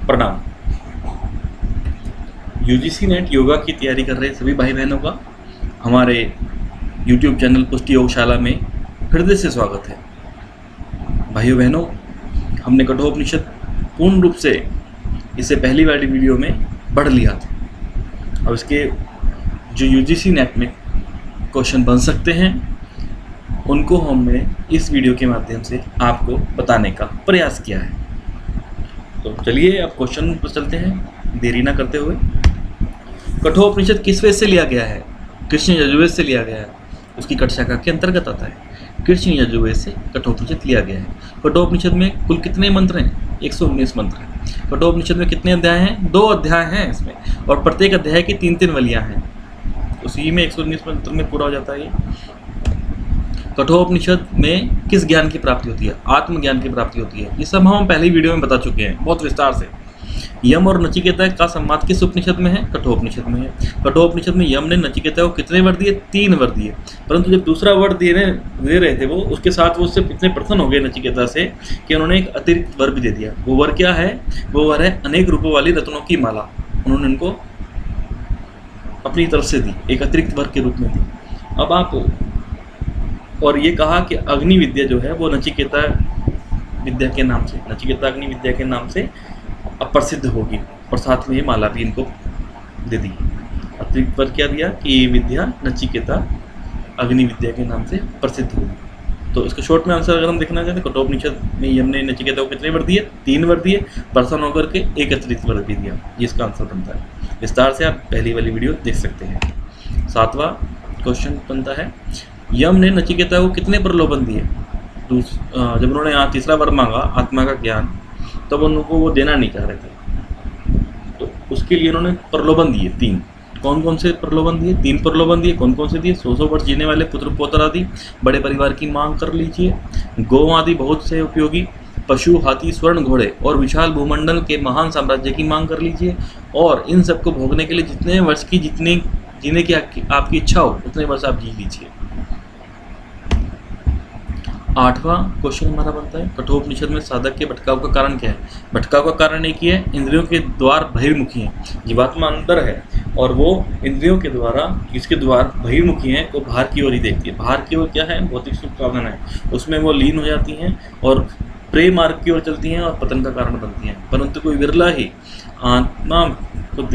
प्रणाम। UGC net yoga की तैयारी कर रहे सभी भाई बहनों का हमारे यूट्यूब चैनल पुष्टि योगशाला में हृदय से स्वागत है। भाइयों बहनों, हमने कठोपनिषद पूर्ण रूप से इसे पहली वाली वीडियो में पढ़ लिया था। अब इसके जो यूजीसी नेट में क्वेश्चन बन सकते हैं उनको हमने इस वीडियो के माध्यम से आपको बताने का प्रयास किया है। तो चलिए अब क्वेश्चन पर चलते हैं देरी ना करते हुए। कठोपनिषद किस वेद से लिया गया है? कृष्ण यजुर्वेद से लिया गया है। उसकी कट शाखा के अंतर्गत आता है। कृष्ण यजुर्वेद से कठोपनिषद लिया गया है। कठोपनिषद में कुल कितने मंत्र हैं? 119 मंत्र हैं। कठोपनिषद में कितने अध्याय हैं? 2 अध्याय हैं इसमें, और प्रत्येक अध्याय की 3-3 वलियां हैं। उसी में 119 मंत्र में पूरा हो जाता है ये। कठोपनिषद में किस ज्ञान की प्राप्ति होती है? आत्मज्ञान की प्राप्ति होती है। ये सब हम पहली वीडियो में बता चुके हैं बहुत विस्तार से। यम और नचिकेता का संवाद किस उपनिषद में है? कठोपनिषद में है। कठोपनिषद में यम ने नचिकेता को कितने वर दिए? 3 वर दिए। परंतु जब दूसरा वर दे रहे थे वो, उसके साथ वो उससे इतने प्रसन्न हो गए नचिकेता से कि उन्होंने एक अतिरिक्त वर भी दे दिया। वो वर क्या है? वो वर है अनेक रूपों वाली रत्नों की माला। उन्होंने उनको अपनी तरफ से दी, एक अतिरिक्त वर के रूप में दी। अब आप और ये कहा कि अग्नि विद्या जो है वो नचिकेता विद्या के नाम से, नचिकेता अग्नि विद्या के नाम से अप्रसिद्ध होगी, और साथ में ये माला भी इनको दे दी। अतिरिक्त पर क्या दिया कि ये विद्या नचिकेता अग्नि विद्या के नाम से प्रसिद्ध होगी। तो इसका शॉर्ट में आंसर अगर हम देखना चाहते हैं, कठोपनिषद में यम ने नचिकेता को कितने वर दिए? 3 वर दिए। प्रसन्न होकर के एक अतिरिक्त वर भी दिया। ये इसका आंसर बनता है। विस्तार से आप पहली वाली वीडियो देख सकते हैं। 7वां क्वेश्चन बनता है, यम ने नचिकेता को कितने प्रलोभन दिए? जब उन्होंने यहाँ तीसरा वर मांगा आत्मा का ज्ञान, तब उनको वो देना नहीं चाह रहे थे, तो उसके लिए उन्होंने प्रलोभन दिए 3। कौन कौन से प्रलोभन दिए? 3 प्रलोभन दिए। कौन कौन से दिए? 100 वर्ष जीने वाले पुत्र पौत्र आदि, बड़े परिवार की मांग कर लीजिए, गौ आदि बहुत से उपयोगी, पशु, हाथी, स्वर्ण, घोड़े और विशाल भूमंडल के महान साम्राज्य की मांग कर लीजिए, और इन सबको भोगने के लिए जितने वर्ष की जितने जीने की आपकी इच्छा हो उतने वर्ष आप जी लीजिए। 8वां क्वेश्चन हमारा बनता है, कठोपनिषद में साधक के भटकाव का कारण क्या है? भटकाव का कारण एक ही है, इंद्रियों के द्वार बहिर्मुखी हैं। जीवात्मा अंदर है और वो इंद्रियों के द्वारा, इसके द्वार बहिर्मुखी हैं, वो बाहर की ओर ही देखती है। बाहर की ओर क्या है? भौतिक सुख साधन है, उसमें वो लीन हो जाती हैं और प्रेम मार्ग की ओर चलती हैं और पतन का कारण बनती हैं। परंतु कोई विरला ही आत्मा को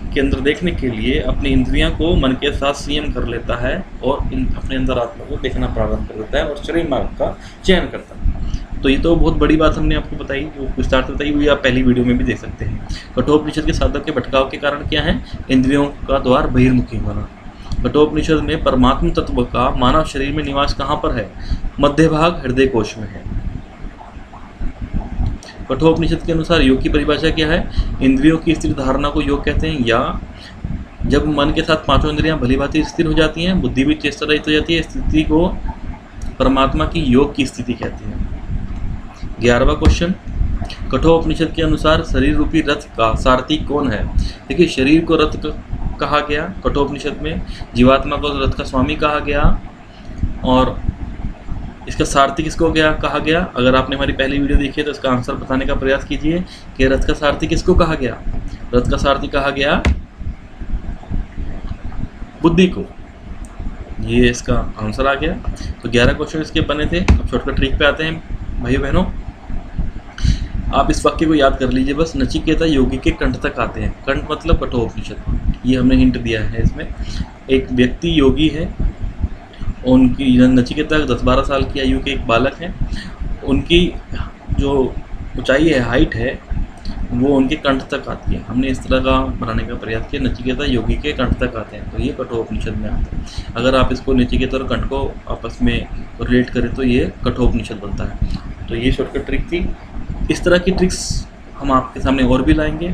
के अंदर देखने के लिए अपनी इंद्रियां को मन के साथ संयम कर लेता है और अपने अंदर आत्मा को देखना प्रारंभ कर देता है और शरीर मार्ग का चयन करता है। तो ये तो बहुत बड़ी बात हमने आपको बताई, जो विस्तार से बताई हुई आप पहली वीडियो में भी देख सकते हैं। कठोपनिषद के साधक के भटकाव के कारण क्या है? इंद्रियों का द्वार बहिर्मुखी होना। कठोपनिषद में परमात्म तत्व का मानव शरीर में निवास कहाँ पर है? मध्य भाग हृदय कोश में है। कठोपनिषद के अनुसार योग की परिभाषा क्या है? इंद्रियों की स्थिर धारणा को योग कहते हैं, या जब मन के साथ 5 इंद्रियां भली भांति स्थिर हो जाती हैं, बुद्धि भी चेष्टा रहित हो जाती है, स्थिति को परमात्मा की योग की स्थिति कहते हैं। 11वां क्वेश्चन, कठोपनिषद के अनुसार शरीर रूपी रथ का सारथी कौन है? देखिए, शरीर को रथ कहा गया कठोपनिषद में, जीवात्मा को रथ का स्वामी कहा गया, और इसका सारथी किसको कहा गया? अगर आपने हमारी पहली वीडियो देखी है तो इसका आंसर बताने का प्रयास कीजिए कि रथ का सारथी किसको कहा गया? रथ का सारथी कहा गया बुद्धि को। ये इसका आंसर आ गया। तो 11 क्वेश्चन इसके बने थे। अब शॉर्टकट ट्रिक पे आते हैं भाइयों बहनों। आप इस वाक्य को याद कर लीजिए बस, नचिकेता योगी के कंठ तक आते हैं। कंठ मतलब कठोपनिषद, ये हमने हिंट दिया है इसमें। एक व्यक्ति योगी है, उनकी नचिकेता 10-12 साल की आयु के एक बालक हैं, उनकी जो ऊंचाई है, हाइट है, वो उनके कंठ तक आती है। हमने इस तरह का बनाने का प्रयास किया, नचिकेता योगी के कंठ तक आते हैं, तो ये कठोपनिषद में आता है। अगर आप इसको नचिकेता और कंठ को आपस में रिलेट करें तो ये कठोपनिषद बनता है। तो ये शॉर्टकट ट्रिक थी। इस तरह की ट्रिक्स हम आपके सामने और भी लाएंगे,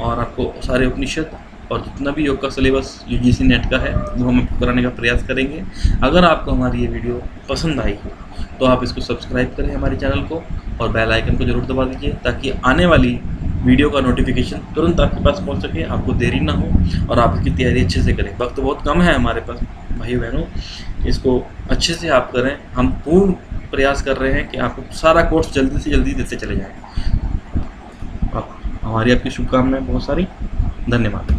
और आपको सारे उपनिषद और जितना भी योग का सिलेबस यूजीसी नेट का है वो हम आपको कराने का प्रयास करेंगे। अगर आपको हमारी ये वीडियो पसंद आई हो तो आप इसको सब्सक्राइब करें हमारे चैनल को, और बेल आइकन को जरूर दबा दीजिए ताकि आने वाली वीडियो का नोटिफिकेशन तुरंत आपके पास पहुंच सके, आपको देरी ना हो और आप इसकी तैयारी अच्छे से करें। वक्त बहुत कम है हमारे पास भाई बहनों, इसको अच्छे से आप करें। हम पूर्ण प्रयास कर रहे हैं कि आपको सारा कोर्स जल्दी से जल्दी देते चले जाएँ। हमारी आपकी शुभकामनाएं बहुत सारी। धन्यवाद।